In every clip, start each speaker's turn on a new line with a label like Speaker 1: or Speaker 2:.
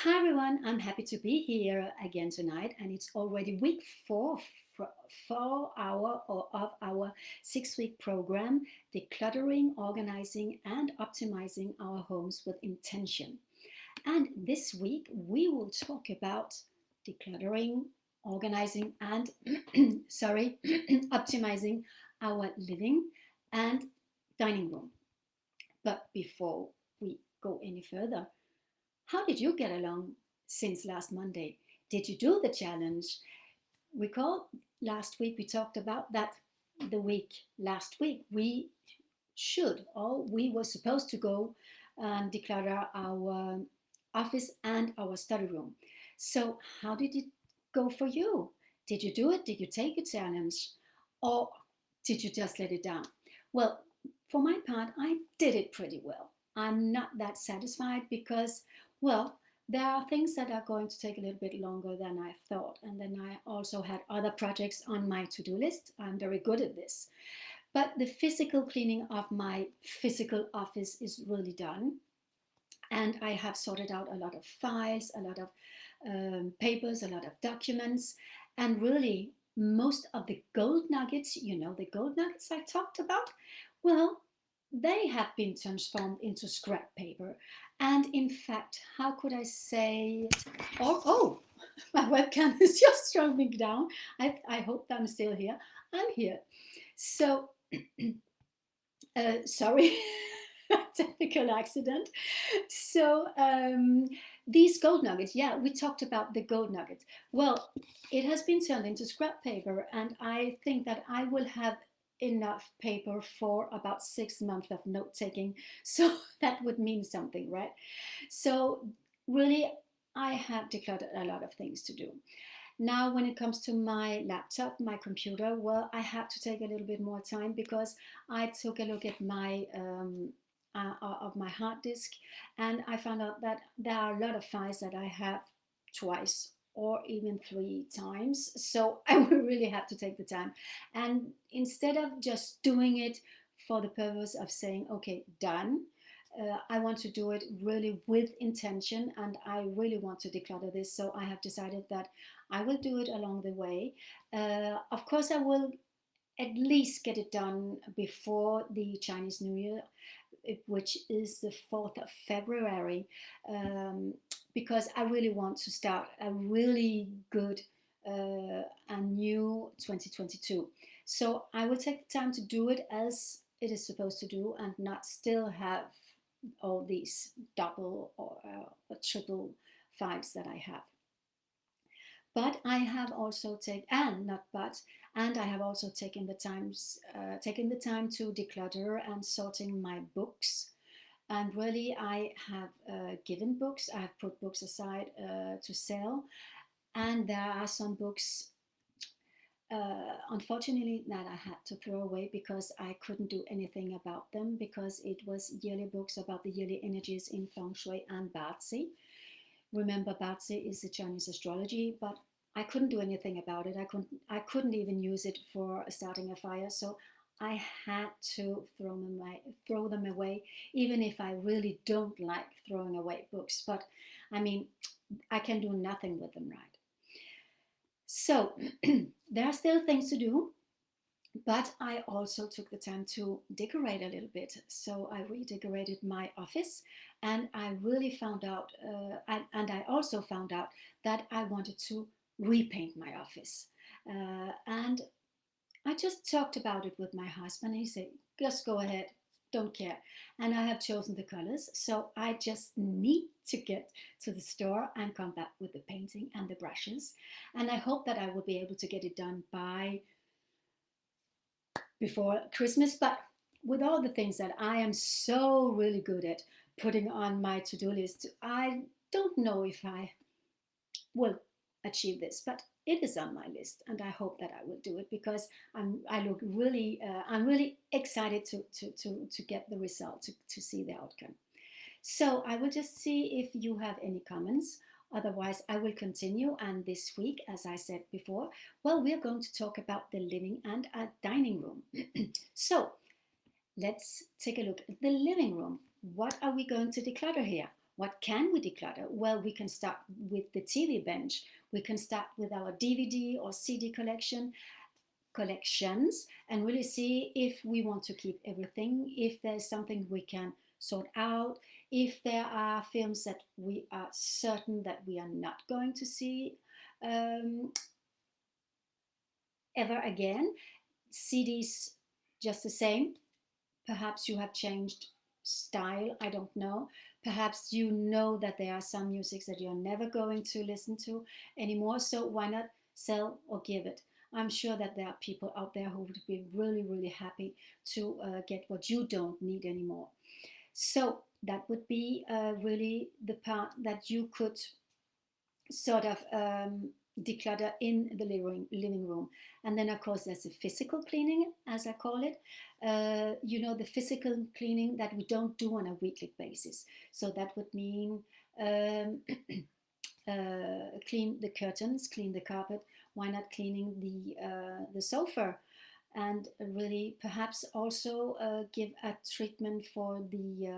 Speaker 1: Hi everyone, I'm happy to be here again tonight, and it's already week four of our 6 week program, Decluttering, Organizing, and Optimizing Our Homes with Intention. And this week we will talk about decluttering, organizing, and optimizing our living and dining room. But before we go any further, how did you get along since last Monday? Did you do the challenge? Recall last week we talked about that the week last week we should or we were supposed to go and declutter our office and our study room. So how did it go for you? Did you do it? Did you take a challenge? Or did you just let it down? Well, for my part, I did it pretty well. I'm not that satisfied because, well, there are things that are going to take a little bit longer than I thought. And then I also had other projects on my to do list. I'm very good at this. But the physical cleaning of my physical office is really done. And I have sorted out a lot of files, a lot of papers, a lot of documents, and really most of the gold nuggets, the gold nuggets I talked about, well, they have been transformed into scrap paper. And in fact, how could I say it? Oh, my webcam is just dropping down. I hope I'm still here. I'm here. So, sorry, technical accident. So these gold nuggets, yeah, we talked about the gold nuggets. Well, it has been turned into scrap paper, and I think that I will have enough paper for about 6 months of note taking. So that would mean something, right? So really, I have declared a lot of things to do. Now, when it comes to my laptop, my computer, well, I had to take a little bit more time because I took a look at my of my hard disk, and I found out that there are a lot of files that I have twice or even 3 times. So I will really have to take the time, and instead of just doing it for the purpose of saying, okay, done. I want to do it really with intention, and I really want to declutter this. So I have decided that I will do it along the way. Of course, I will at least get it done before the Chinese New Year, which is the 4th of February, because I really want to start a really good and new 2022. So I will take the time to do it as it is supposed to do and not still have all these double or triple files that I have. But I have also taken, and not but, and I have also taken the time to declutter and sorting my books. And really, I have given books. I have put books aside to sell, and there are some books, unfortunately, that I had to throw away because I couldn't do anything about them because it was yearly books about the yearly energies in Feng Shui and Bazi. Remember, Bazi is the Chinese astrology, but I couldn't do anything about it. I couldn't even use it for starting a fire. So I had to throw them away, even if I really don't like throwing away books. But I mean, I can do nothing with them, right? So there are still things to do, but I also took the time to decorate a little bit. So I redecorated my office, and I really found out, and I also found out that I wanted to repaint my office. And I just talked about it with my husband. He said, just go ahead, don't care. And I have chosen the colors. So I just need to get to the store and come back with the painting and the brushes. And I hope that I will be able to get it done by before Christmas. But with all the things that I am so really good at putting on my to-do list, I don't know if I will achieve this, but it is on my list, and I hope that I will do it because I'm really excited to get the result, to see the outcome. So I will just see if you have any comments. Otherwise, I will continue. And this week, as I said before, well, we're going to talk about the living and a dining room. So let's take a look at the living room. What are we going to declutter here? What can we declutter? Well, we can start with the TV bench. We can start with our DVD or CD collections and really see if we want to keep everything, if there's something we can sort out, if there are films that we are certain that we are not going to see um, ever again. CDs, just the same. Perhaps you have changed style, I don't know. Perhaps you know that there are some musics that you're never going to listen to anymore, so why not sell or give it? I'm sure that there are people out there who would be really, really happy to get what you don't need anymore. So that would be really the part that you could sort of declutter in the living room. And then, of course, there's the physical cleaning, as I call it. The physical cleaning that we don't do on a weekly basis. So that would mean um, clean the curtains, clean the carpet. Why not cleaning the sofa? And really, perhaps also give a treatment for the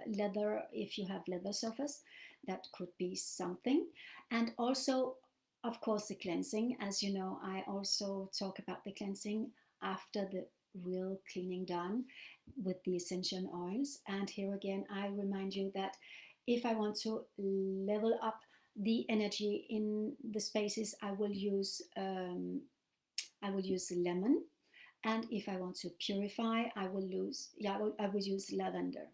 Speaker 1: leather, if you have leather sofas. That could be something. And also, of course, the cleansing. As you know, I also talk about the cleansing after the real cleaning done with the essential oils. And here again, I remind you that if I want to level up the energy in the spaces, I will use lemon, and if I want to purify, I will use lavender.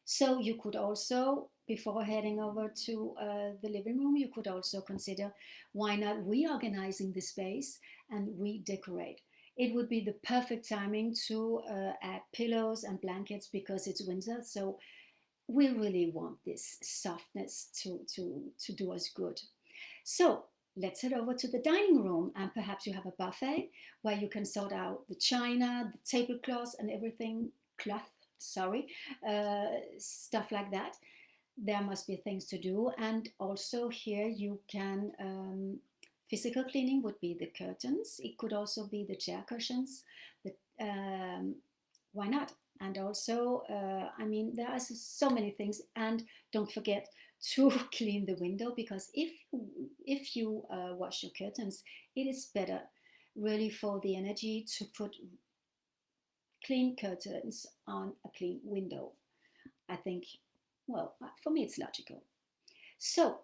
Speaker 1: So you could also, before heading over to the living room, you could also consider why not reorganizing the space and redecorate. It would be the perfect timing to add pillows and blankets because it's winter, so we really want this softness to do us good. So let's head over to the dining room, and perhaps you have a buffet where you can sort out the china, the tablecloths, and everything, stuff like that. There must be things to do, and also here you can. Physical cleaning would be the curtains. It could also be the chair cushions. The, why not? And also, there are so many things. And don't forget to clean the window, because if you wash your curtains, it is better really for the energy to put clean curtains on a clean window. I think, well, for me it's logical. So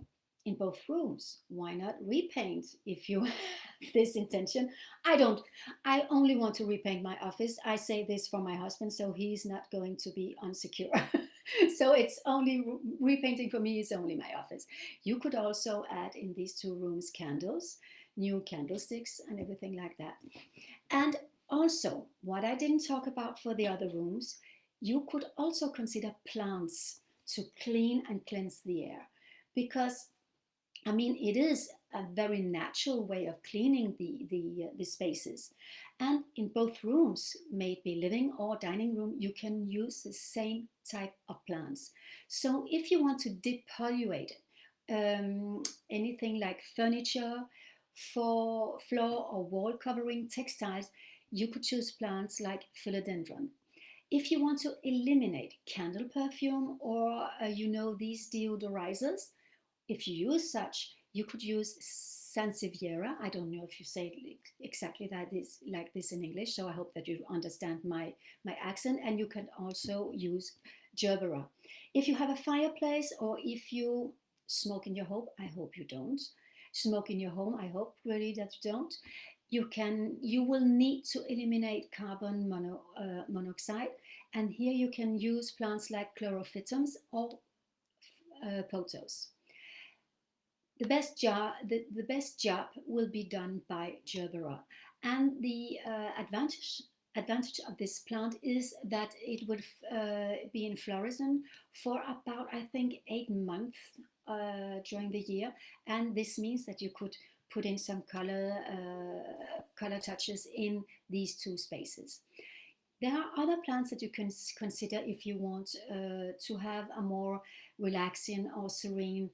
Speaker 1: in both rooms, why not repaint if you have this intention? I only want to repaint my office. I say this for my husband, so he's not going to be insecure. So it's only repainting for me is only my office. You could also add in these two rooms candles, new candlesticks and everything like that. And also, what I didn't talk about for the other rooms, you could also consider plants to clean and cleanse the air, because it is a very natural way of cleaning the spaces. And in both rooms, may it be living or dining room, you can use the same type of plants. So if you want to depolluate anything like furniture, for floor or wall covering textiles, you could choose plants like philodendron. If you want to eliminate candle perfume or these deodorizers, if you use such, you could use Sansevieria. I don't know if you say it exactly that is like this in English, so I hope that you understand my accent. And you can also use Gerbera. If you have a fireplace, or if you smoke in your home, I hope you don't. Smoke in your home, I hope really that you don't. You will need to eliminate carbon monoxide, and here you can use plants like chlorophytums or pothos. The best job will be done by Gerbera, and the advantage of this plant is that it would be in florism for about, I think, 8 months during the year, and this means that you could put in some color touches in these two spaces. There are other plants that you can consider if you want to have a more relaxing or serene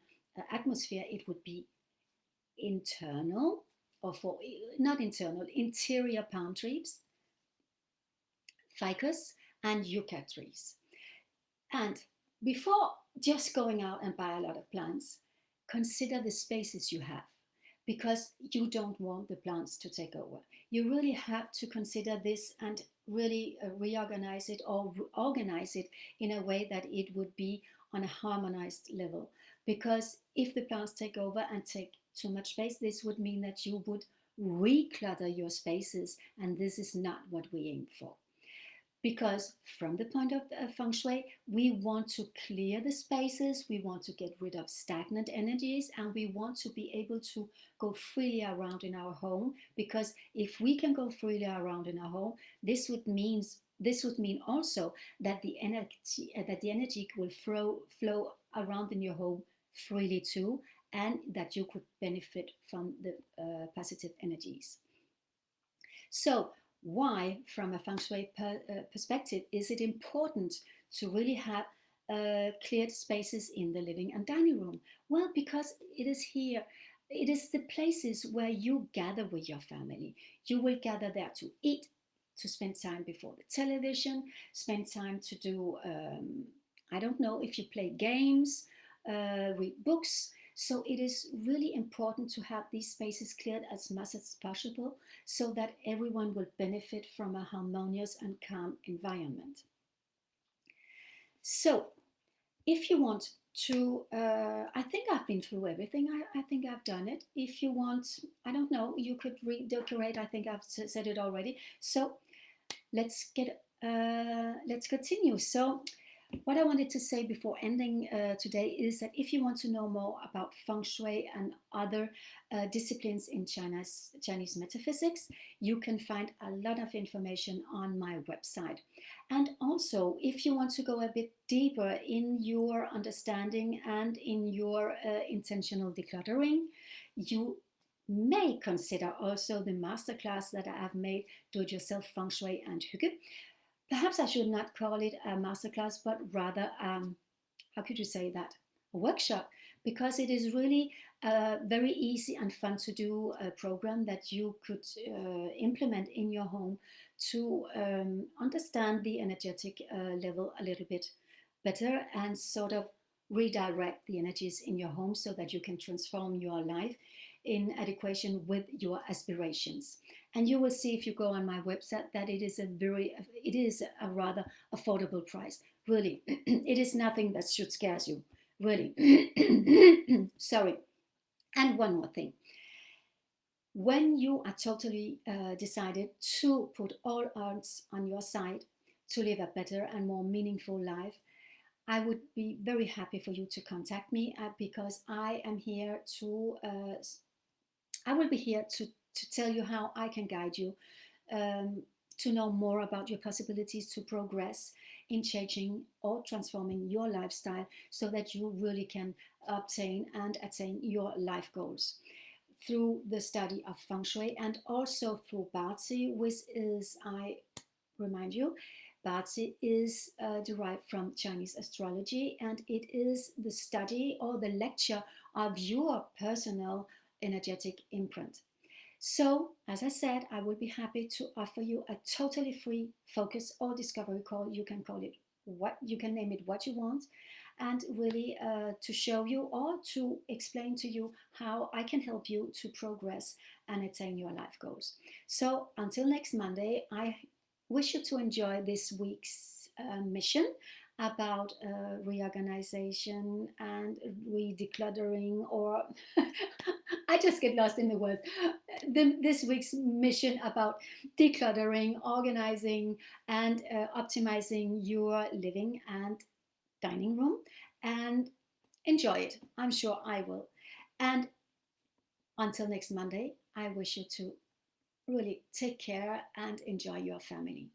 Speaker 1: atmosphere. It would be internal, or for not internal, interior palm trees, ficus, and yucca trees. And before just going out and buy a lot of plants, consider the spaces you have, because you don't want the plants to take over. You really have to consider this and really reorganize it or organize it in a way that it would be on a harmonized level. Because if the plants take over and take too much space, this would mean that you would reclutter your spaces, and this is not what we aim for. Because from the point of feng shui, we want to clear the spaces, we want to get rid of stagnant energies, and we want to be able to go freely around in our home. Because if we can go freely around in our home, this would mean also that the energy will flow around in your home freely too, and that you could benefit from the positive energies. So, why, from a feng shui perspective, is it important to really have cleared spaces in the living and dining room? Well, because it is the places where you gather with your family. You will gather there to eat, to spend time before the television, spend time to do, I don't know, if you play games, read books. So it is really important to have these spaces cleared as much as possible, so that everyone will benefit from a harmonious and calm environment. So, if you want to, I think I've been through everything. I think I've done it. If you want, I don't know, you could redecorate. I think I've said it already. So, let's continue. So, what I wanted to say before ending today is that if you want to know more about feng shui and other disciplines in Chinese metaphysics, you can find a lot of information on my website. And also, if you want to go a bit deeper in your understanding and in your intentional decluttering, you may consider also the masterclass that I have made, Do It Yourself Feng Shui and Hygge. Perhaps I should not call it a masterclass, but rather, how could you say that? A workshop, because it is really a very easy and fun to do program that you could implement in your home to understand the energetic level a little bit better, and sort of redirect the energies in your home so that you can transform your life in adequation with your aspirations. And you will see, if you go on my website, that it is a rather affordable price. Really, it is nothing that should scare you. Really. Sorry. And one more thing. When you are totally decided to put all odds on your side to live a better and more meaningful life, I would be very happy for you to contact me, because I am here to I will be here to tell you how I can guide you to know more about your possibilities to progress in changing or transforming your lifestyle, so that you really can obtain and attain your life goals through the study of feng shui, and also through Bazi, which is, I remind you, Bazi is derived from Chinese astrology, and it is the study or the lecture of your personal energetic imprint. So, as I said, I will be happy to offer you a totally free focus or discovery call. You can call it you can name it what you want, and really to show you or to explain to you how I can help you to progress and attain your life goals. So, until next Monday, I wish you to enjoy this week's mission about reorganization and re-decluttering, or I just get lost in the word. This week's mission about decluttering, organizing, and optimizing your living and dining room, and enjoy it. I'm sure I will. And until next Monday, I wish you to really take care and enjoy your family.